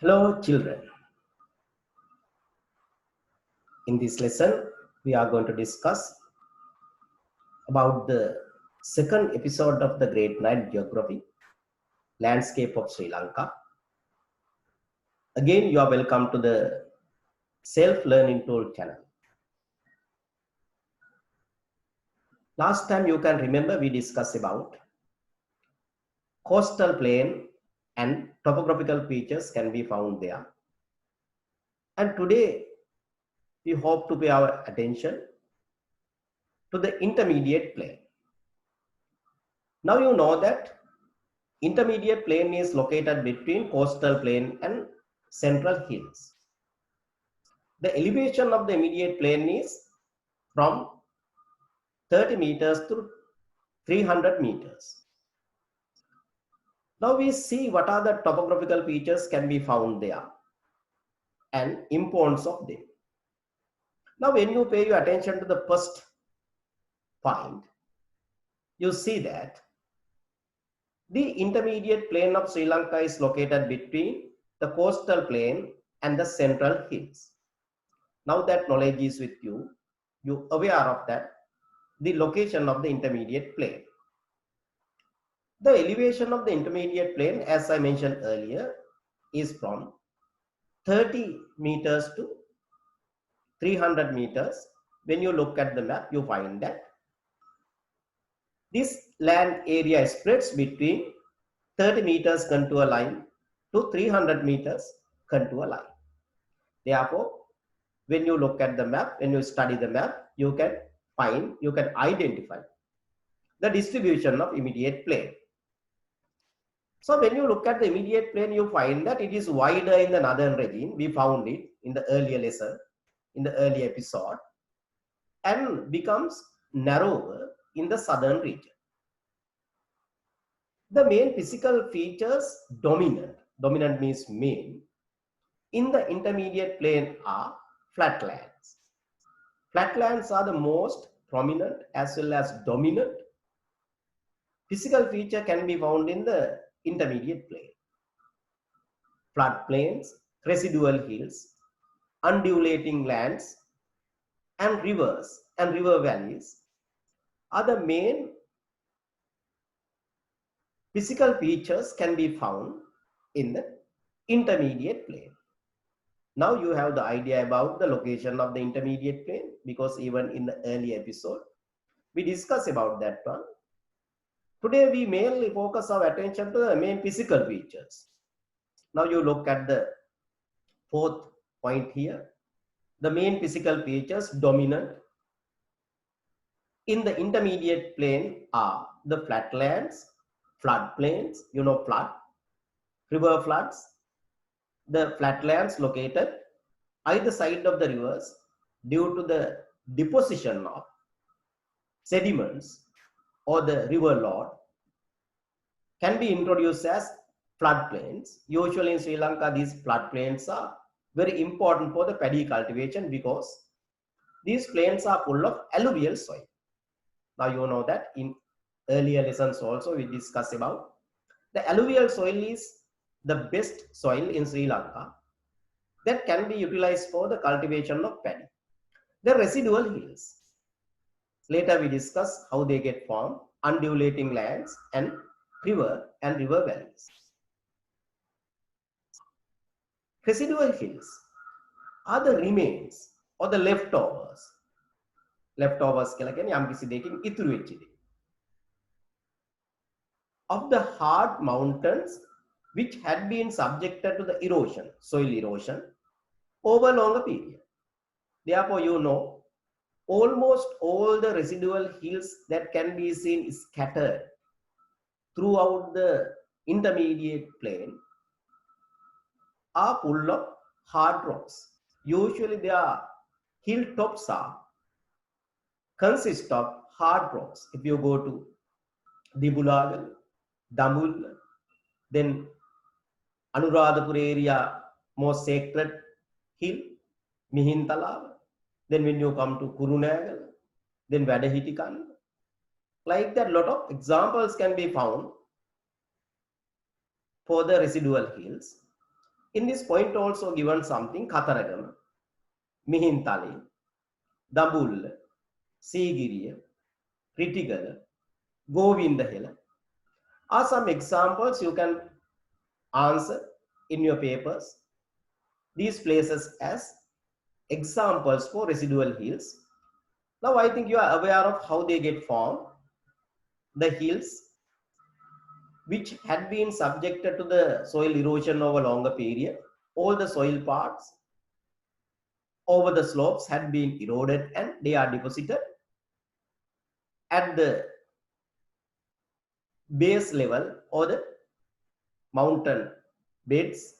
Hello children. In this lesson, we are going to discuss about the second episode of the grade 9 geography, landscape of Sri Lanka. Again, you are welcome to the self-learning tool channel. Last time you can remember we discussed about coastal plain and topographical features can be found there. And today we hope to pay our attention to the intermediate plain. Now you know that intermediate plain is located between coastal plain and central hills. The elevation of the immediate plain is from 30 meters to 300 meters. Now we see what are the topographical features can be found there and importance of them. Now when you pay your attention to the first point, you see that the intermediate plain of Sri Lanka is located between the coastal plain and the central hills. Now that knowledge is with you, you aware of that, the location of the intermediate plain. The elevation of the intermediate plain, as I mentioned earlier, is from 30 meters to 300 meters. When you look at the map, you find that this land area spreads between 30 meters contour line to 300 meters contour line. Therefore, when you look at the map, when you study the map, you can find, you can identify the distribution of immediate plain. So when you look at the immediate plain, you find that it is wider in the northern region. We found it in the earlier lesson, in the earlier episode, and becomes narrower in the southern region. The main physical features dominant means main, in the intermediate plain are flatlands. Flatlands are the most prominent as well as dominant physical feature can be found in the intermediate plain. Floodplains, residual hills, undulating lands, and rivers and river valleys are the main physical features can be found in the intermediate plain. Now you have the idea about the location of the intermediate plain, because even in the early episode we discussed about that one. Today we mainly focus our attention to the main physical features. Now you look at the fourth point here. The main physical features dominant in the intermediate plain are the flatlands, floodplains, flood, river floods, the flatlands located either side of the rivers due to the deposition of sediments or the river load can be introduced as floodplains. Usually in Sri Lanka, these floodplains are very important for the paddy cultivation because these plains are full of alluvial soil. Now you know that in earlier lessons also we discussed about the alluvial soil is the best soil in Sri Lanka that can be utilized for the cultivation of paddy. The residual hills. Later we discuss how they get formed, undulating lands and river valleys. Residual hills are the remains or the leftovers. Leftovers කියලා කියන්නේ යම් කිසි දෙයකින් ඉතුරු වෙච්ච දේ. Of the hard mountains which had been subjected to the erosion, soil erosion, over a longer period. Therefore, you know, almost all the residual hills that can be seen scattered throughout the intermediate plain are full of hard rocks. Usually their hilltops consist of hard rocks. If you go to Dibulagal, Damul, then Anuradhapura area, most sacred hill, Mihintalawa. Then when you come to Kurunagal, then Vadahitikan. Like that, lot of examples can be found for the residual hills. In this point also given something Katharagama, Mihintale, Dambulla, Sigiriya, Kritigala, Govindahela are some examples you can answer in your papers. These places as examples for residual hills. Now I think you are aware of how they get formed. The hills which had been subjected to the soil erosion over a longer period, all the soil parts over the slopes had been eroded and they are deposited at the base level or the mountain beds.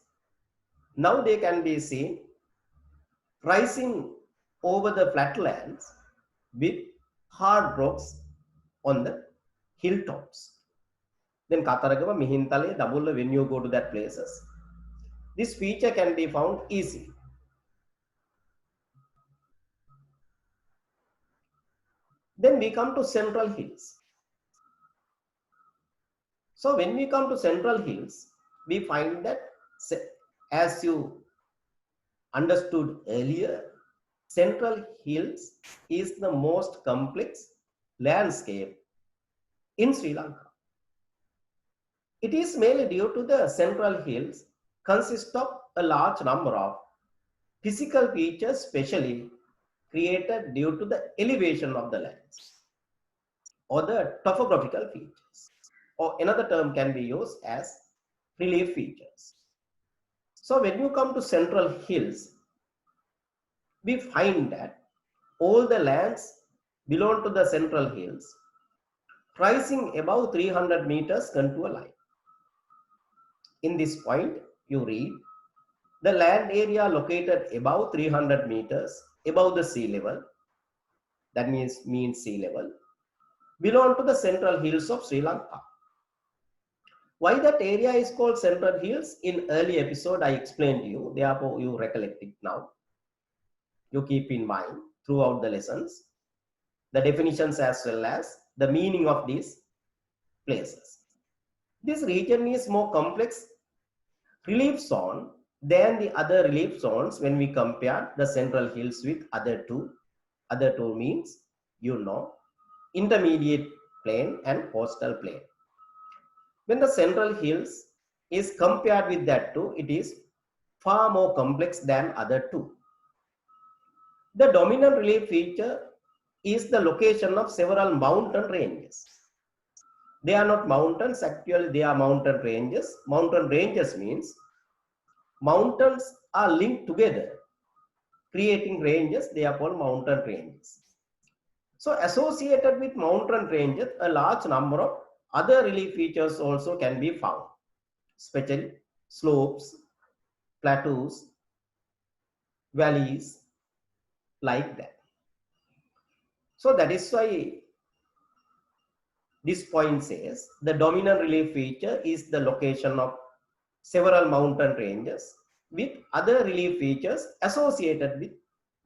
Now they can be seen rising over the flatlands with hard rocks on the hilltops. Then Katharagama, Mihintale, Dambulla, when you go to that places, this feature can be found easily. Then we come to central hills. So when we come to central hills, we find that, as you understood earlier, central hills is the most complex landscape in Sri Lanka. It is mainly due to the central hills consist of a large number of physical features specially created due to the elevation of the lands or the topographical features, or another term can be used as relief features. So when you come to central hills, we find that all the lands belong to the central hills rising above 300 meters contour line. In this point, you read the land area located above 300 meters above the sea level, that means mean sea level, belong to the central hills of Sri Lanka. Why that area is called central hills? In early episode I explained to you, therefore you recollect it now. You keep in mind throughout the lessons the definitions as well as the meaning of these places. This region is more complex relief zone than the other relief zones when we compare the central hills with other two. Other two means, you know, intermediate plain and coastal plain. When the central hills is compared with that two, it is far more complex than other two. The dominant relief feature is the location of several mountain ranges. They are not mountains, actually they are mountain ranges. Mountain ranges means mountains are linked together, creating ranges, they are called mountain ranges. So associated with mountain ranges, a large number of other relief features also can be found, especially slopes, plateaus, valleys, like that. So that is why this point says the dominant relief feature is the location of several mountain ranges with other relief features associated with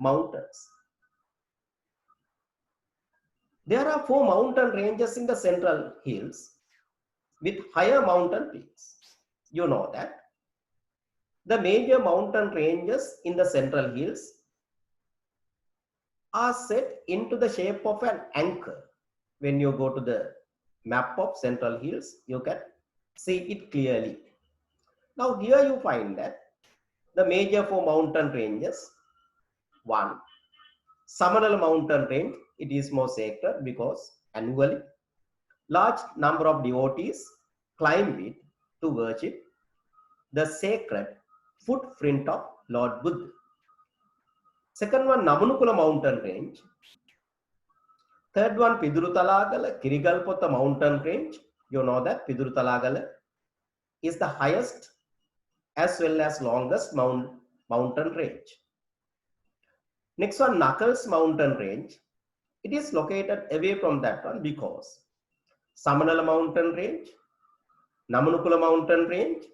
mountains. There are 4 mountain ranges in the central hills with higher mountain peaks. You know that. The major mountain ranges in the central hills are set into the shape of an anchor. When you go to the map of central hills, you can see it clearly. Now here you find that the major 4 mountain ranges. 1. Samanala mountain range, it is more sacred because annually large number of devotees climb it to worship the sacred footprint of Lord Buddha. Second one, Namanukula mountain range. Third one, Pidurutalagala, Kirigalpotha mountain range. You know that Pidurutalagala is the highest as well as longest mountain range. Next one, Knuckles mountain range. It is located away from that one because Samanala mountain range, Namanukula mountain range,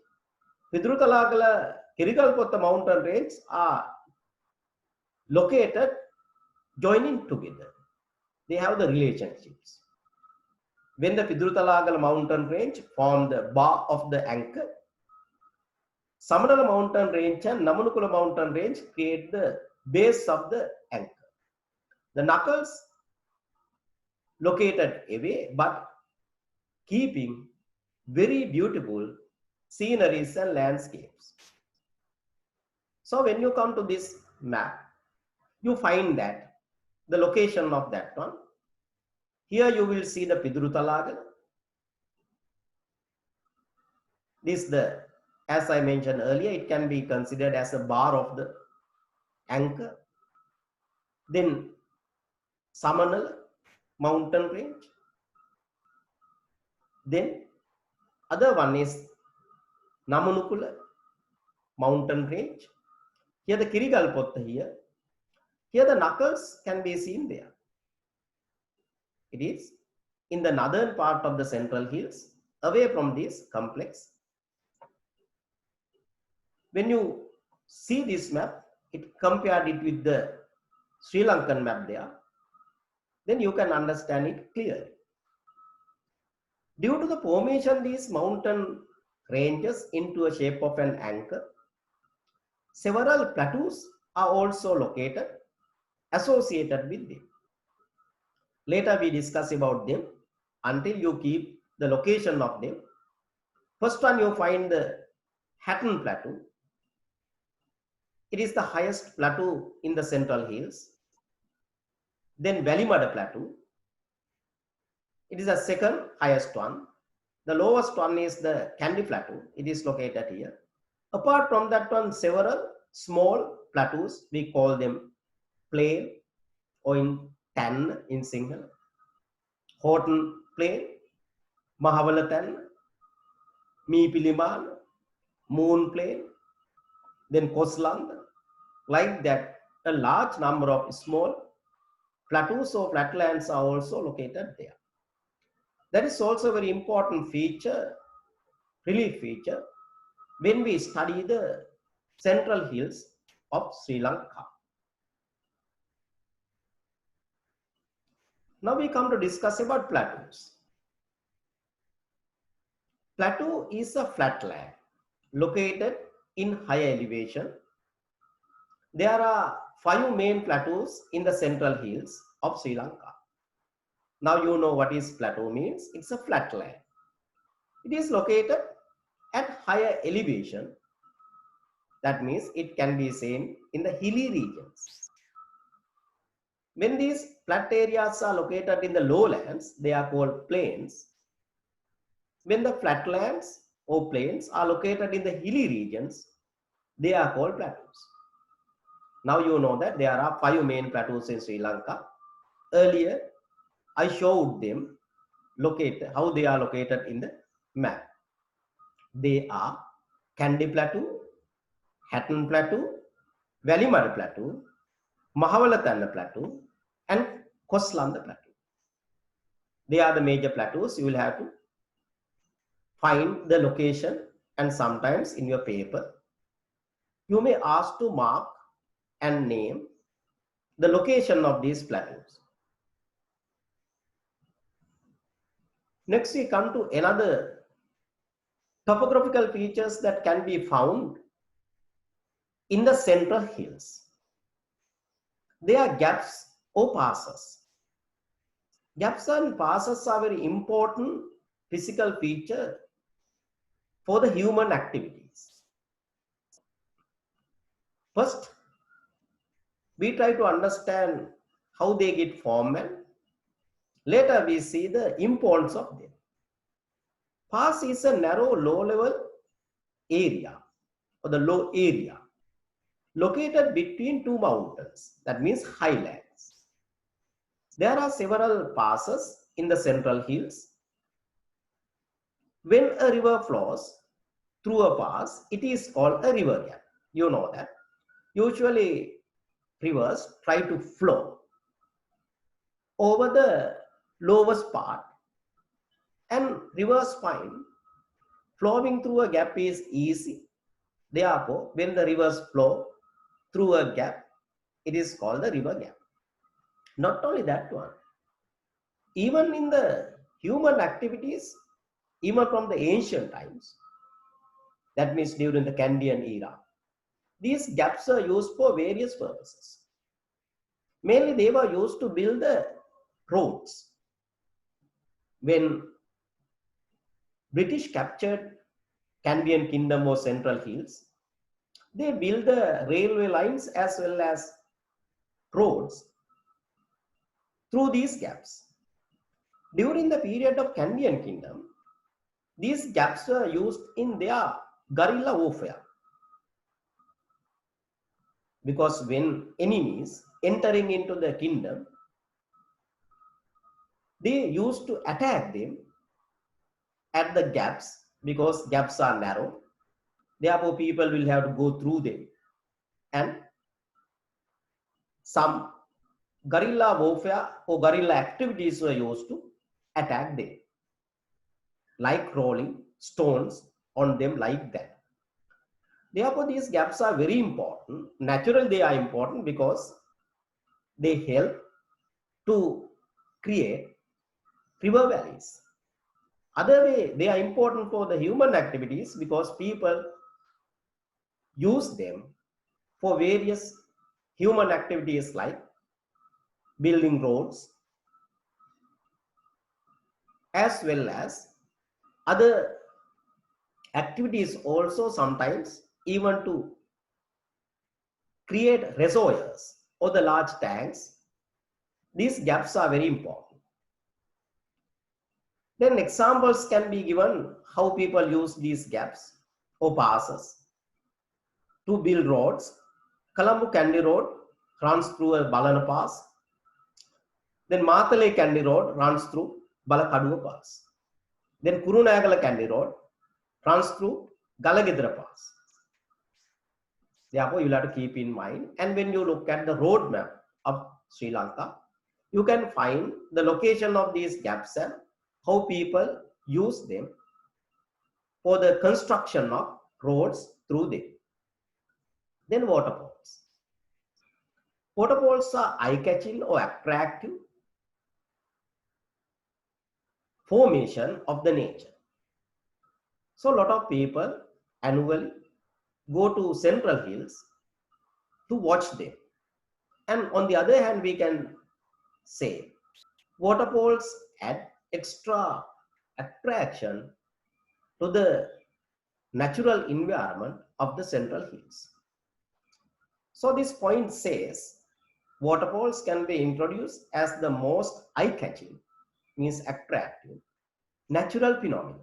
Pidurutalagala, Kirigalpotha mountain range are located joining together. They have the relationships. When the Pidurutalagala mountain range form the bar of the anchor, Samanala mountain range and Namanukula mountain range create the base of the anchor. The knuckles located away but keeping very beautiful sceneries and landscapes. So when you come to this map, you find that the location of that one. Here you will see the Pidurutalaga. This the, as I mentioned earlier, it can be considered as a bar of the anchor. Then Samanala mountain range. Then other one is Namanukula mountain range. Here the Kirigalpotta here. Here the knuckles can be seen there. It is in the northern part of the Central Hills, away from this complex. When you see this map, it compared it with the Sri Lankan map there, then you can understand it clearly. Due to the formation these mountain ranges into a shape of an anchor, several plateaus are also located associated with them. Later we discuss about them until you keep the location of them. First one, you find the Hatton Plateau. It is the highest plateau in the Central Hills. Then Valimada Plateau. It is the second highest one. The lowest one is the Kandy Plateau. It is located here. Apart from that one, several small plateaus, we call them plain or in Tan in Sinhala. Horton Plain, Mahavala Tan, Meepiliman, Moon Plain, then Kosland. Like that, a large number of small plateaus or flatlands are also located there. That is also a very important feature, relief feature, when we study the Central Hills of Sri Lanka. Now we come to discuss about plateaus. Plateau is a flatland located in higher elevation. There are 5 main plateaus in the Central Hills of Sri Lanka. Now you know what is plateau means. It's a flatland. It is located at higher elevation. That means it can be seen in the hilly regions. When these flat areas are located in the lowlands, they are called plains. When the flatlands or plains are located in the hilly regions, they are called plateaus. Now you know that there are 5 main plateaus in Sri Lanka. Earlier, I showed them how they are located in the map. They are Kandy Plateau, Hatton Plateau, Valimada Plateau, Mahavalatana Plateau, and Koslanda Plateau. They are the major plateaus. You will have to find the location, and sometimes in your paper, you may ask to mark and name the location of these plateaus. Next, we come to another topographical features that can be found in the Central Hills. They are gaps or passes. Gaps and passes are very important physical feature for the human activities. First, we try to understand how they get formed. Later, we see the importance of them. Pass is a narrow, low-level area or the low area located between 2 mountains. That means highlands. There are several passes in the Central Hills. When a river flows through a pass, it is called a river gap. You know that. Usually, rivers try to flow over the lowest part, and rivers find flowing through a gap is easy. Therefore, when the rivers flow through a gap, it is called the river gap. Not only that one, even in the human activities, even from the ancient times, That means during the Kandyan era. These gaps are used for various purposes. Mainly they were used to build the roads. When British captured Kandyan Kingdom or Central Hills, they built the railway lines as well as roads through these gaps. During the period of Kandyan Kingdom, these gaps were used in their guerrilla warfare. Because when enemies entering into the kingdom, they used to attack them at the gaps because gaps are narrow. Therefore, people will have to go through them. And some guerrilla warfare or guerrilla activities were used to attack them, like rolling stones on them like that. Therefore, these gaps are very important. Naturally, they are important because they help to create river valleys. Other way, they are important for the human activities because people use them for various human activities like building roads, as well as other activities also sometimes even to create reservoirs or the large tanks. These gaps are very important. Then examples can be given how people use these gaps or passes to build roads. Colombo Kandy Road runs through a Balana Pass. Then Mathale Kandy Road runs through Balakaduwa Pass. Then Kurunagala Kandy Road runs through Galagidra Pass. Therefore, you have to keep in mind. And when you look at the road map of Sri Lanka, you can find the location of these gaps and how people use them for the construction of roads through them. Then waterfalls. Waterfalls are eye-catching or attractive formation of the nature. So a lot of people annually go to Central Hills to watch them. And on the other hand, we can say waterfalls add extra attraction to the natural environment of the Central Hills. So this point says waterfalls can be introduced as the most eye-catching, means attractive, natural phenomenon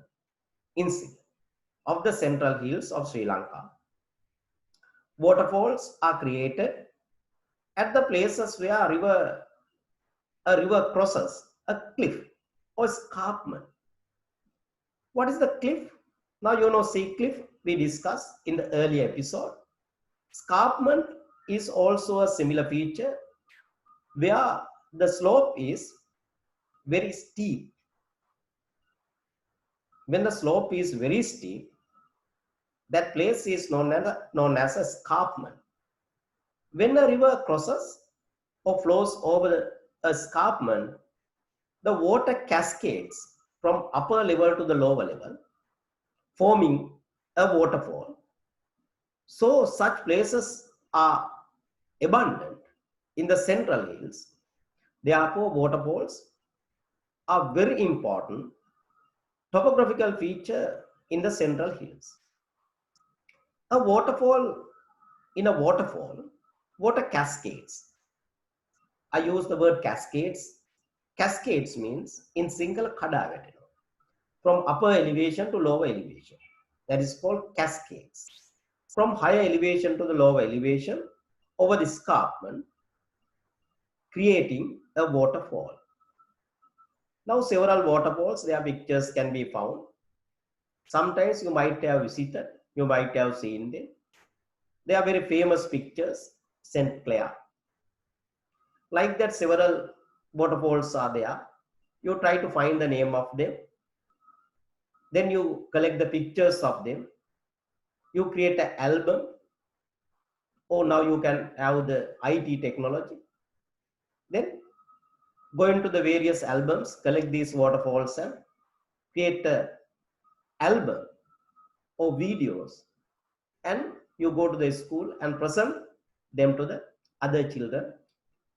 incident of the Central Hills of Sri Lanka. Waterfalls are created at the places where a river crosses a cliff or escarpment. What is the cliff? Now you know sea cliff we discussed in the earlier episode. Escarpment is also a similar feature where the slope is very steep. When the slope is very steep, that place is known as escarpment. When a river crosses or flows over a escarpment, the water cascades from upper level to the lower level, forming a waterfall. So such places are abundant in the Central Hills. Therefore, waterfalls are very important topographical feature in the Central Hills. A waterfall, in a waterfall, water cascades. I use the word cascades. Cascades means in single kadavetena, from upper elevation to lower elevation. That is called cascades. From higher elevation to the lower elevation over the escarpment, creating a waterfall. Now several waterfalls, their pictures can be found. Sometimes you might have visited, you might have seen them. They are very famous pictures, St. Clair. Like that, several waterfalls are there. You try to find the name of them. Then you collect the pictures of them. You create an album. Or now you can have the IT technology. Then go into the various albums, collect these waterfalls and create an album or videos, and you go to the school and present them to the other children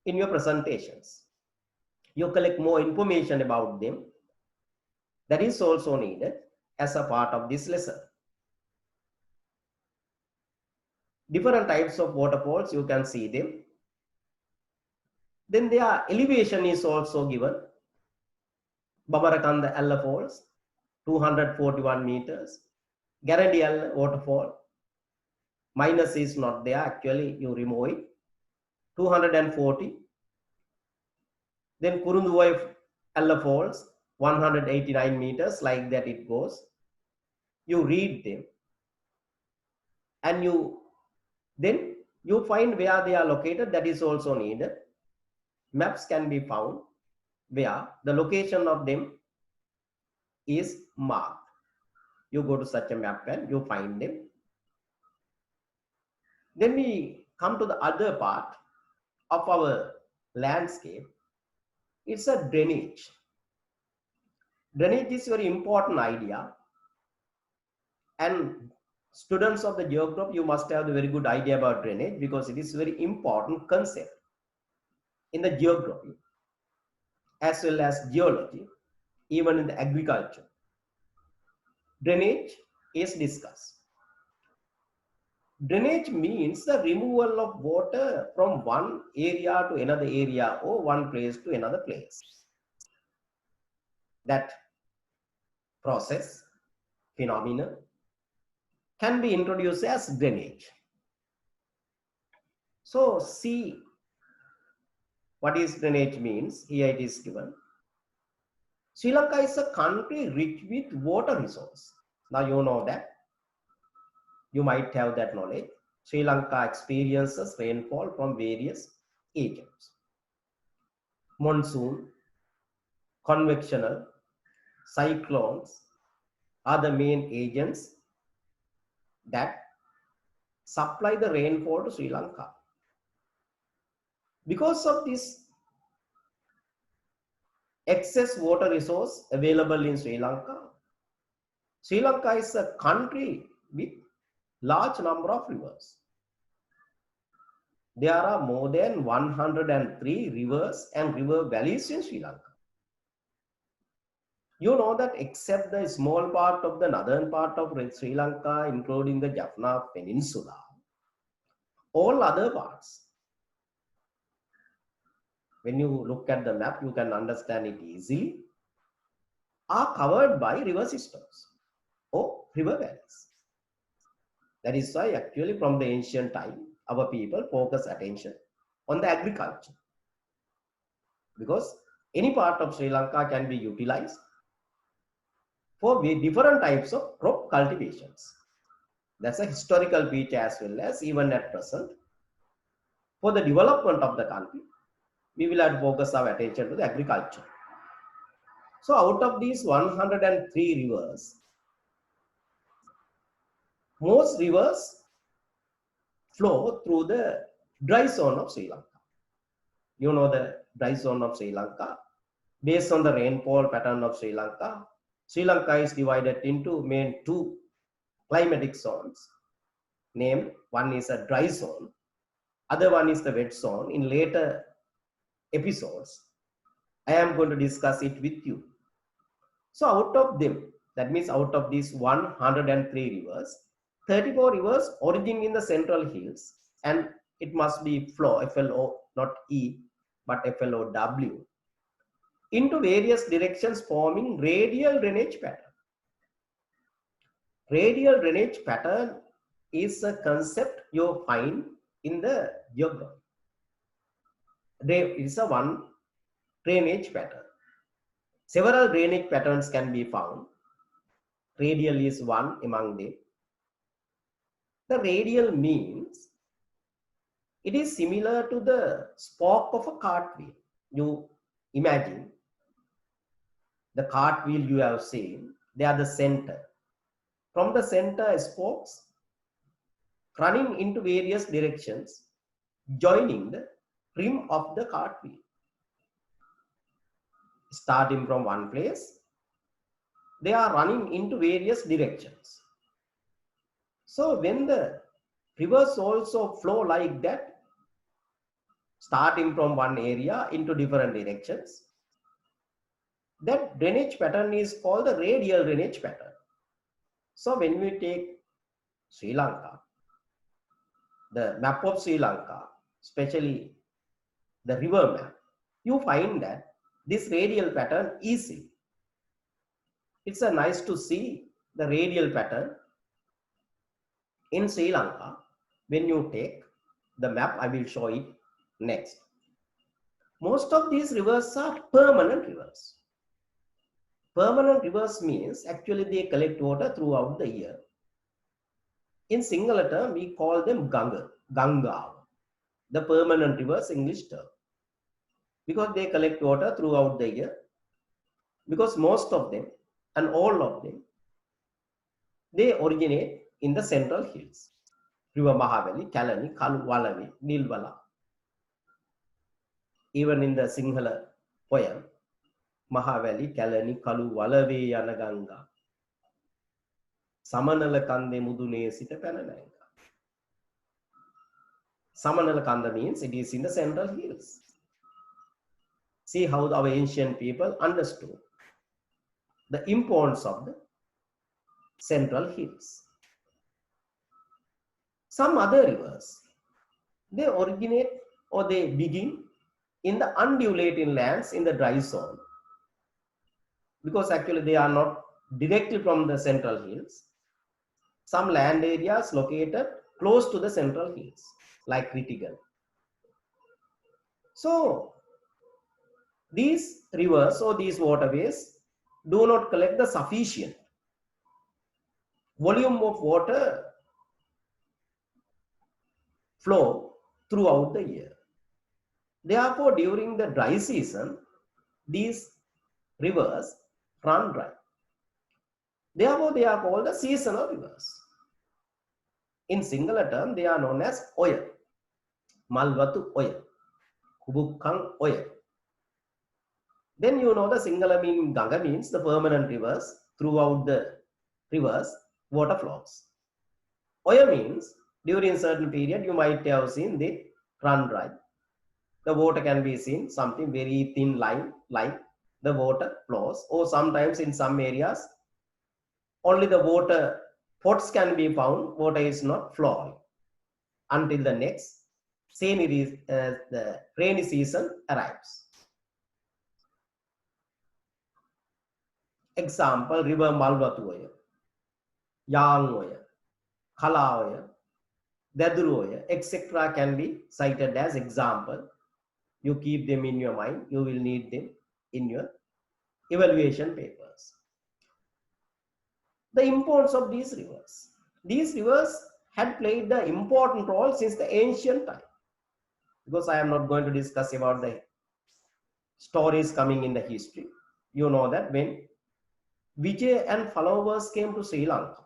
in your presentations. You collect more information about them. That is also needed as a part of this lesson. Different types of waterfalls, you can see them. Then their elevation is also given. Bamarakanda Alla Falls, 241 meters. Garadial waterfall, minus is not there, actually you remove it, 240. Then Kurunduwai Alla Falls, 189 meters, like that it goes. You read them and then you find where they are located. That is also needed. Maps can be found where the location of them is marked. You go to such a map and you find them. Then we come to the other part of our landscape. It's a drainage. Drainage is a very important idea, and students of the geography, you must have a very good idea about drainage, because it is a very important concept in the geography as well as geology, even in the agriculture. Drainage is discussed. Drainage means the removal of water from one area to another area, or one place to another place. That process, phenomena, can be introduced as drainage. So see what is drainage means. Here it is given. Sri Lanka is a country rich with water resource. Now you know that. You might have that knowledge. Sri Lanka experiences rainfall from various agents. Monsoon, convectional, cyclones are the main agents that supply the rainfall to Sri Lanka. Because of this excess water resource available in Sri Lanka, Sri Lanka is a country with large number of rivers. There are more than 103 rivers and river valleys in Sri Lanka. You know that except the small part of the northern part of Sri Lanka, including the Jaffna Peninsula, all other parts, when you look at the map, you can understand it easily, are covered by river systems or river valleys. That is why actually from the ancient time, our people focus attention on the agriculture, because any part of Sri Lanka can be utilized for different types of crop cultivations. That's a historical feature as well as even at present. For the development of the country, we will have to focus our attention to the agriculture. So out of these 103 rivers, most rivers flow through the dry zone of Sri Lanka. You know the dry zone of Sri Lanka. Based on the rainfall pattern of Sri Lanka, Sri Lanka is divided into main two climatic zones. Named one is a dry zone, other one is the wet zone. In later episodes, I am going to discuss it with you. So out of them, that means out of these 103 rivers, 34 rivers origin in the central hills, and it must be flow, FLO, not E, but FLOW, into various directions forming radial drainage pattern. Radial drainage pattern is a concept you find in the geography. There is a one drainage pattern. Several drainage patterns can be found. Radial is one among them. The radial means it is similar to the spoke of a cartwheel. You imagine the cartwheel you have seen, they are the center. From the center, spokes running into various directions, joining the rim of the cartwheel. Starting from one place, they are running into various directions. So when the rivers also flow like that, starting from one area into different directions, that drainage pattern is called the radial drainage pattern. So when we take Sri Lanka, the map of Sri Lanka, especially the river map, you find that this radial pattern easily. It's a nice to see the radial pattern in Sri Lanka. When you take the map, I will show it next. Most of these rivers are permanent rivers. Permanent rivers means actually they collect water throughout the year. In Sinhala term, we call them Ganga, the permanent rivers English term. Because they collect water throughout the year. Because most of them and all of them, they originate in the central hills. River Mahavali, Kalani, Kalu, Walavi, Nilwala. Even in the Sinhala poem, Mahavali, Kalani, Kalu, Walave, Yanaganga. Samanala Kande Mudune Sita Panananga. Samanala Kanda means it is in the central hills. See how our ancient people understood the importance of the central hills. Some other rivers, they originate or they begin in the undulating lands in the dry zone, because actually they are not directly from the central hills. Some land areas located close to the central hills, like Critical. So these rivers or these waterways do not collect the sufficient volume of water flow throughout the year. Therefore, during the dry season, these rivers run dry. Therefore, they are called the seasonal rivers. In Sinhala term, they are known as Oya, Malwatu Oya, Kubukkang Oya. Then you know the Sinhala meaning Ganga means the permanent rivers. Throughout the rivers, water flows. Oya means during certain period you might have seen they run dry. The water can be seen something very thin line like the water flows, or sometimes in some areas only the water pots can be found, water is not flowing until the next the rainy season arrives. Example, river Malwatuoya, Yangoya, Kalaoya, Daduroya, etc. can be cited as example. You keep them in your mind, you will need them in your evaluation papers. The importance of these rivers. These rivers had played the important role since the ancient time. Because I am not going to discuss about the stories coming in the history. You know that when Vijay and followers came to Sri Lanka,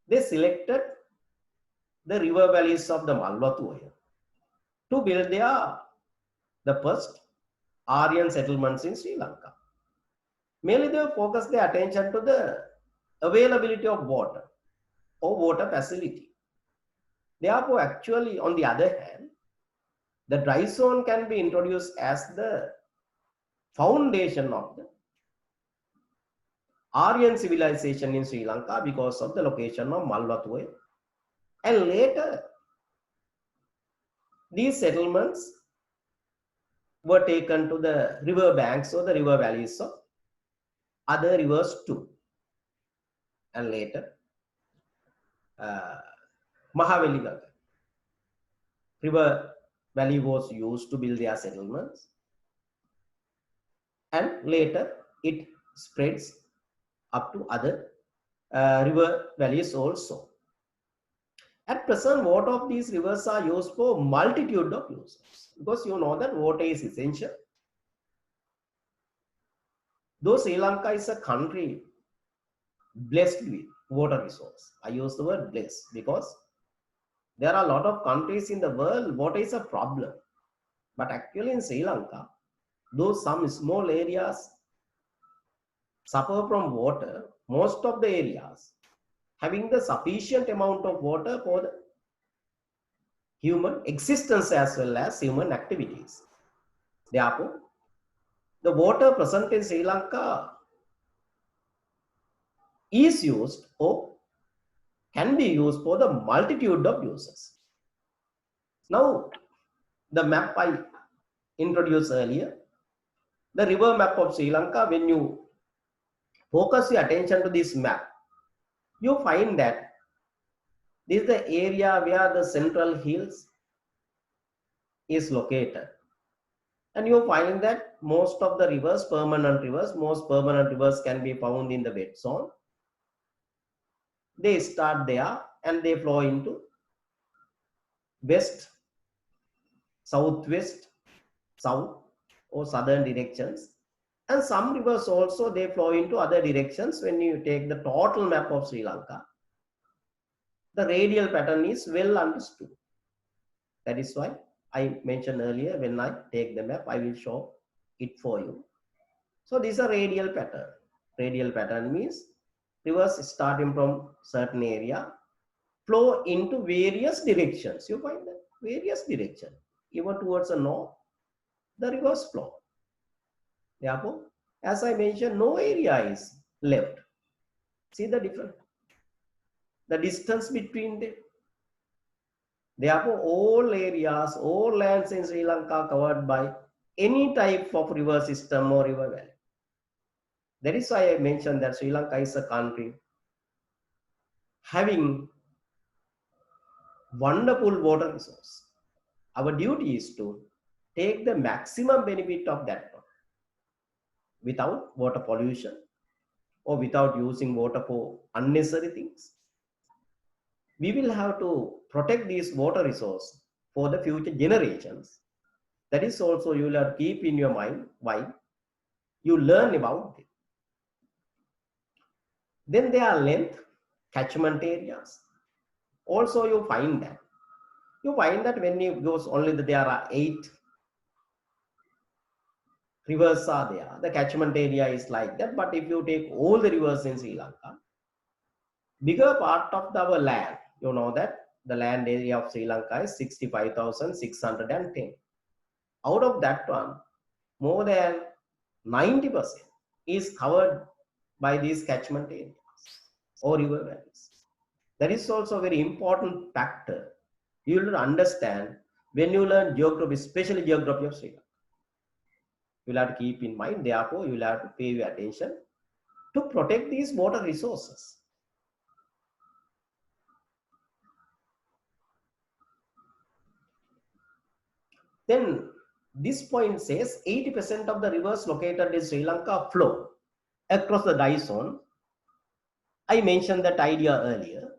they selected the river valleys of the Malwatuoya to build the first Aryan settlements in Sri Lanka. Mainly they focused their attention to the availability of water or water facility. Therefore, actually, on the other hand, the dry zone can be introduced as the foundation of the Aryan civilization in Sri Lanka because of the location of Malwatuoya. And later, these settlements were taken to the river banks or the river valleys of other rivers too. And later, Mahavali Ganga river valley was used to build their settlements. And later, it spreads up to other river valleys also. At present, water of these rivers are used for multitude of uses, because you know that water is essential. Though Sri Lanka is a country blessed with water resource, I use the word blessed because there are a lot of countries in the world, water is a problem. But actually in Sri Lanka, though some small areas suffer from water, most of the areas having the sufficient amount of water for the human existence as well as human activities. Therefore, the water present in Sri Lanka is used or can be used for the multitude of uses. Now, the map I introduced earlier, the river map of Sri Lanka, when you focus your attention to this map, you find that this is the area where the central hills is located. And you find that most of the rivers, most permanent rivers can be found in the wet zone. They start there and they flow into west, southwest, south or southern directions. And some rivers also, they flow into other directions. When you take the total map of Sri Lanka, the radial pattern is well understood. That is why I mentioned earlier, when I take the map, I will show it for you. So this is a radial pattern. Radial pattern means rivers starting from certain area flow into various directions. You find that various direction. Even towards the north, the rivers flow. Therefore, as I mentioned, no area is left. See the difference? The distance between them. Therefore, all areas, all lands in Sri Lanka covered by any type of river system or river valley. That is why I mentioned that Sri Lanka is a country having wonderful water resource. Our duty is to take the maximum benefit of that without water pollution or without using water for unnecessary things. We will have to protect this water resource for the future generations. That is also you will have to keep in your mind why you learn about it. Then there are length, catchment areas. Also you find that. You find that when you goes only there are 8 rivers are there. The catchment area is like that. But if you take all the rivers in Sri Lanka, bigger part of our land, you know that the land area of Sri Lanka is 65,610. Out of that one, more than 90% is covered by these catchment areas or river valleys. That is also a very important factor. You will understand when you learn geography, especially geography of Sri Lanka. You will have to keep in mind, therefore, you will have to pay your attention to protect these water resources. Then this point says 80% of the rivers located in Sri Lanka flow across the dry zone. I mentioned that idea earlier.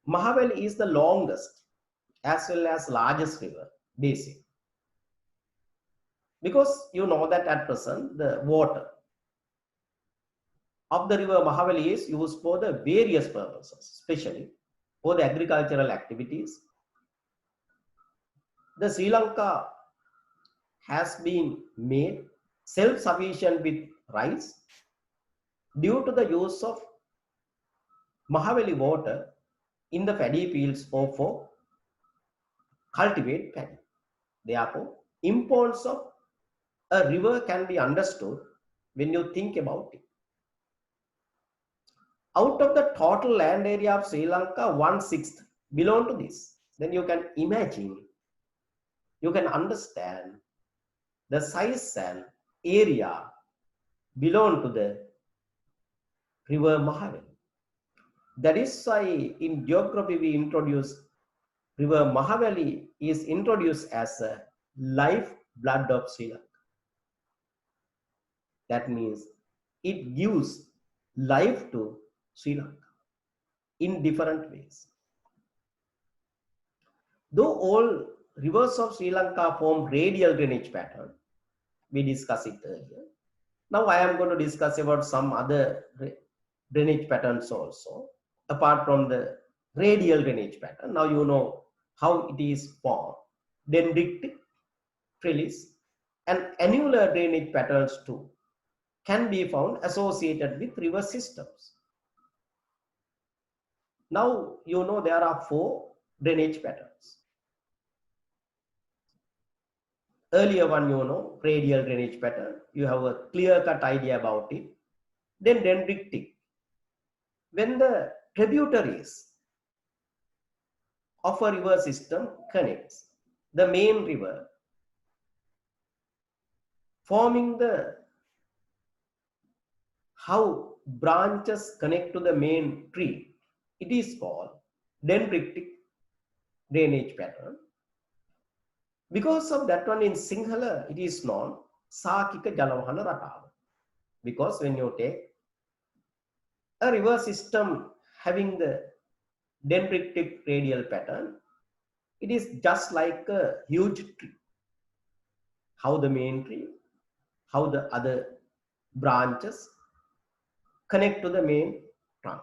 Mahavel is the longest as well as largest river basin. Because you know that at present the water of the river Mahavali is used for the various purposes, especially for the agricultural activities. The Sri Lanka has been made self-sufficient with rice due to the use of Mahavali water in the paddy fields or for cultivate paddy. Therefore, importance of a river can be understood when you think about it. Out of the total land area of Sri Lanka, 1/6 belong to this. Then you can imagine, you can understand the size and area belong to the river Mahavali. That is why in geography we introduce river Mahavali is introduced as a life blood of Sri Lanka. That means it gives life to Sri Lanka in different ways. Though all rivers of Sri Lanka form radial drainage pattern, we discussed it earlier. Now I am going to discuss about some other drainage patterns also, apart from the radial drainage pattern. Now you know how it is formed. Dendritic, trellis, and annular drainage patterns too can be found associated with river systems. Now you know there are 4 drainage patterns. Earlier one, you know, radial drainage pattern. You have a clear-cut idea about it. Then dendritic. When the tributaries of a river system connects the main river, forming the how branches connect to the main tree, it is called dendritic drainage pattern. Because of that one in Sinhala, it is known Sakika Jalavahana Ratava. Because when you take a river system having the dendritic radial pattern, it is just like a huge tree. How the main tree, how the other branches connect to the main trunk.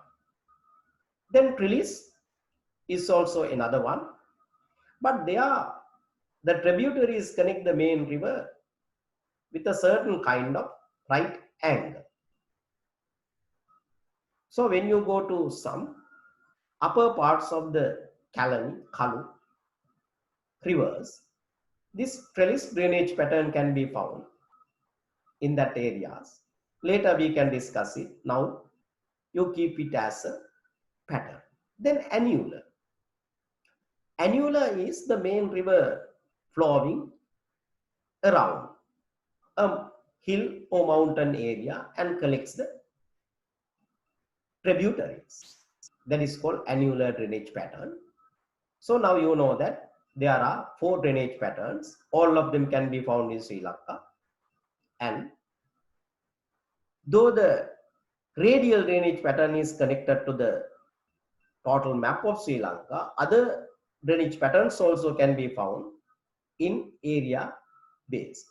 Then trellis is also another one, but they are the tributaries connect the main river with a certain kind of right angle. So when you go to some upper parts of the Kalani, Kalu rivers, this trellis drainage pattern can be found in that areas. Later we can discuss it. Now you keep it as a pattern. Then annular. Annular is the main river flowing around a hill or mountain area and collects the tributaries. That is called annular drainage pattern. So now you know that there are 4 drainage patterns. All of them can be found in Sri Lanka. And though the radial drainage pattern is connected to the total map of Sri Lanka, other drainage patterns also can be found in area based.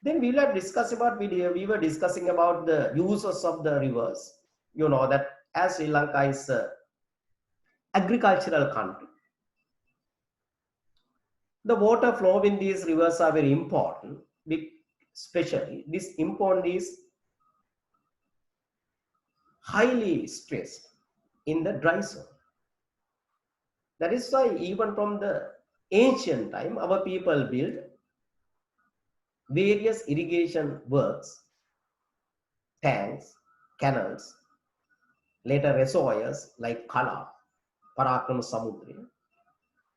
Then we will discuss about, we were discussing about the uses of the rivers. You know that as Sri Lanka is an agricultural country, the water flow in these rivers are very important. Especially this important is highly stressed in the dry zone. That is why even from the ancient time, our people built various irrigation works, tanks, canals, later reservoirs like Kala, Parakram Samudra,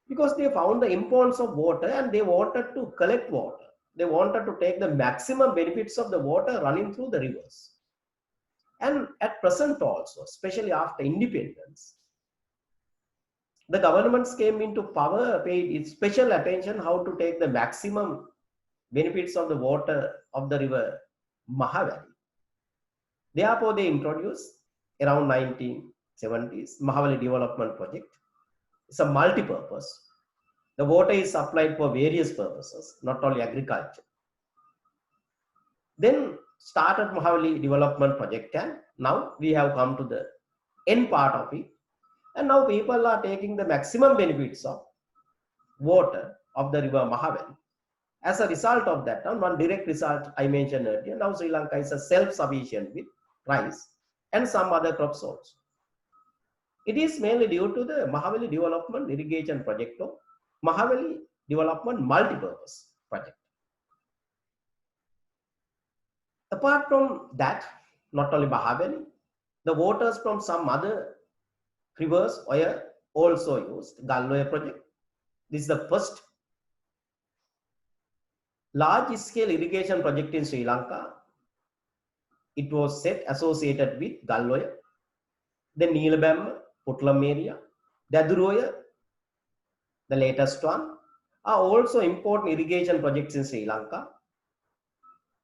because they found the importance of water and they wanted to collect water. They wanted to take the maximum benefits of the water running through the rivers. And at present also, especially after independence, the governments came into power, paid special attention how to take the maximum benefits of the water of the river Mahavali. Therefore, they introduced around 1970s Mahavali Development Project. It's a multi-purpose. The water is supplied for various purposes, not only agriculture. Then started Mahavali Development Project, and now we have come to the end part of it. And now people are taking the maximum benefits of water of the river Mahavali. As a result of that, one direct result I mentioned earlier, now Sri Lanka is a self-sufficient with rice and some other crops also. It is mainly due to the Mahavali Development Irrigation Project or Mahavali Development Multipurpose Project. Apart from that, not only Mahavali, the waters from some other rivers were also used. Galloya project. This is the first large-scale irrigation project in Sri Lanka. It was set associated with Galloya, then Neelabamma, Putlam area, Daduroya, the latest one, are also important irrigation projects in Sri Lanka.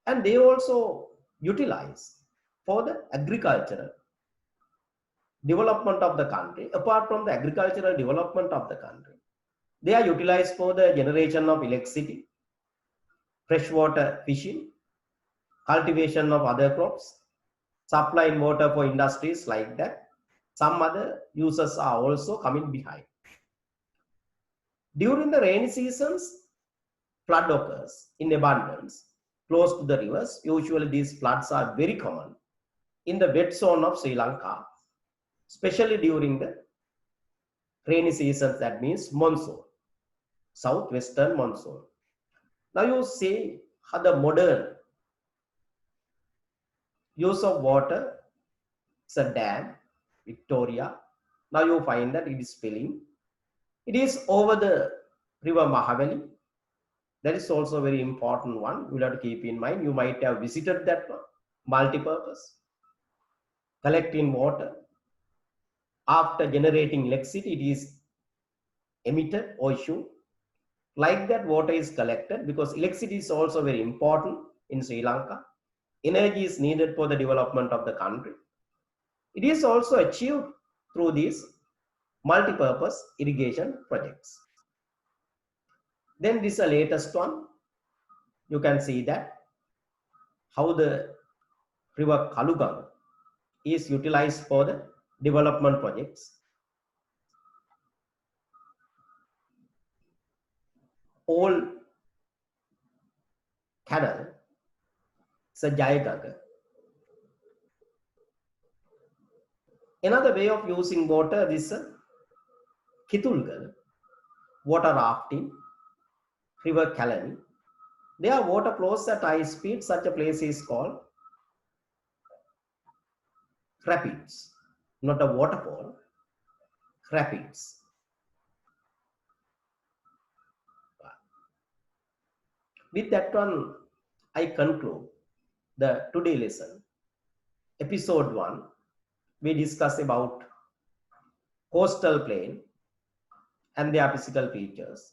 And they also utilize for the agricultural development of the country. Apart from the agricultural development of the country, they are utilized for the generation of electricity, freshwater fishing, cultivation of other crops, supplying water for industries like that. Some other uses are also coming behind. During the rainy seasons, flood occurs in abundance close to the rivers. Usually these floods are very common in the wet zone of Sri Lanka, especially during the rainy seasons, that means monsoon, southwestern monsoon. Now you see how the modern use of water. It's a dam, Victoria. Now you find that it is filling. It is over the river Mahavali. That is also a very important one. You will have to keep in mind. You might have visited that one. Multi-purpose. Collecting water. After generating electricity, it is emitted or issued. Like that, water is collected because electricity is also very important in Sri Lanka. Energy is needed for the development of the country. It is also achieved through these multi-purpose irrigation projects. Then this is the latest one. You can see that how the river Kalugang is utilized for the development projects. Old canal, it's a Jayagaga. Another way of using water is Kitulgal, water rafting, river Kalani. There water flows at high speed. Such a place is called rapids, not a waterfall, rapids. With that one, I conclude the today lesson. Episode 1, we discuss about coastal plain and their physical features.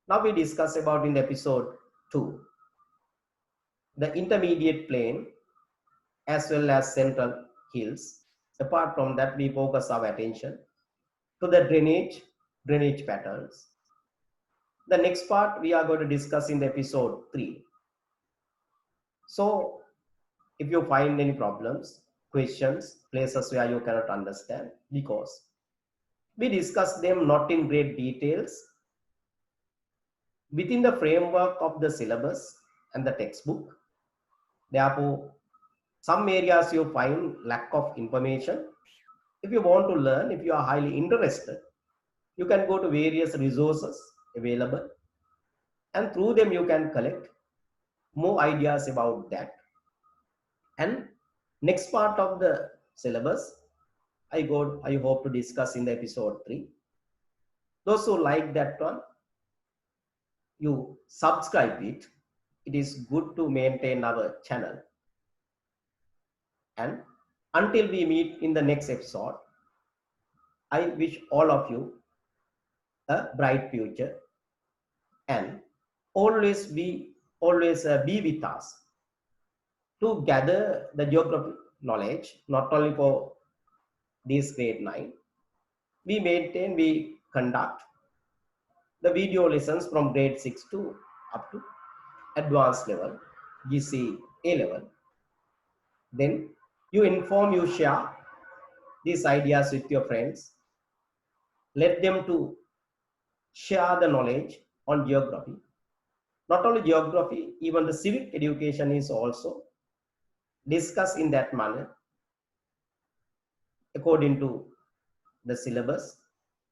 Now we discuss about in episode 2, the intermediate plain as well as central hills. Apart from that, we focus our attention to the drainage patterns. The next part we are going to discuss in the episode 3. So if you find any problems, questions, places where you cannot understand, because we discuss them not in great details within the framework of the syllabus and the textbook. Therefore, some areas you find lack of information. If you want to learn, if you are highly interested, you can go to various resources available, and through them you can collect more ideas about that. And next part of the syllabus, I hope to discuss in the episode 3. Those who like that one, you subscribe it. It is good to maintain our channel. And until we meet in the next episode, I wish all of you a bright future, and always be with us to gather the geography knowledge, not only for this grade 9. We conduct the video lessons from grade 6 to up to advanced level, GC A level. Then you share these ideas with your friends. Let them to share the knowledge on geography. Not only geography, even the civic education is also discussed in that manner according to the syllabus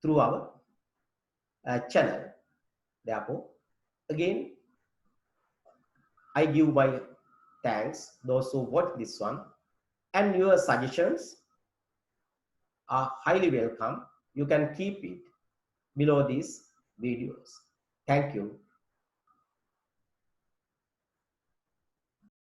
through our channel. Therefore, again, I give my thanks those who watch this one, and your suggestions are highly welcome. You can keep it below these videos. Thank you.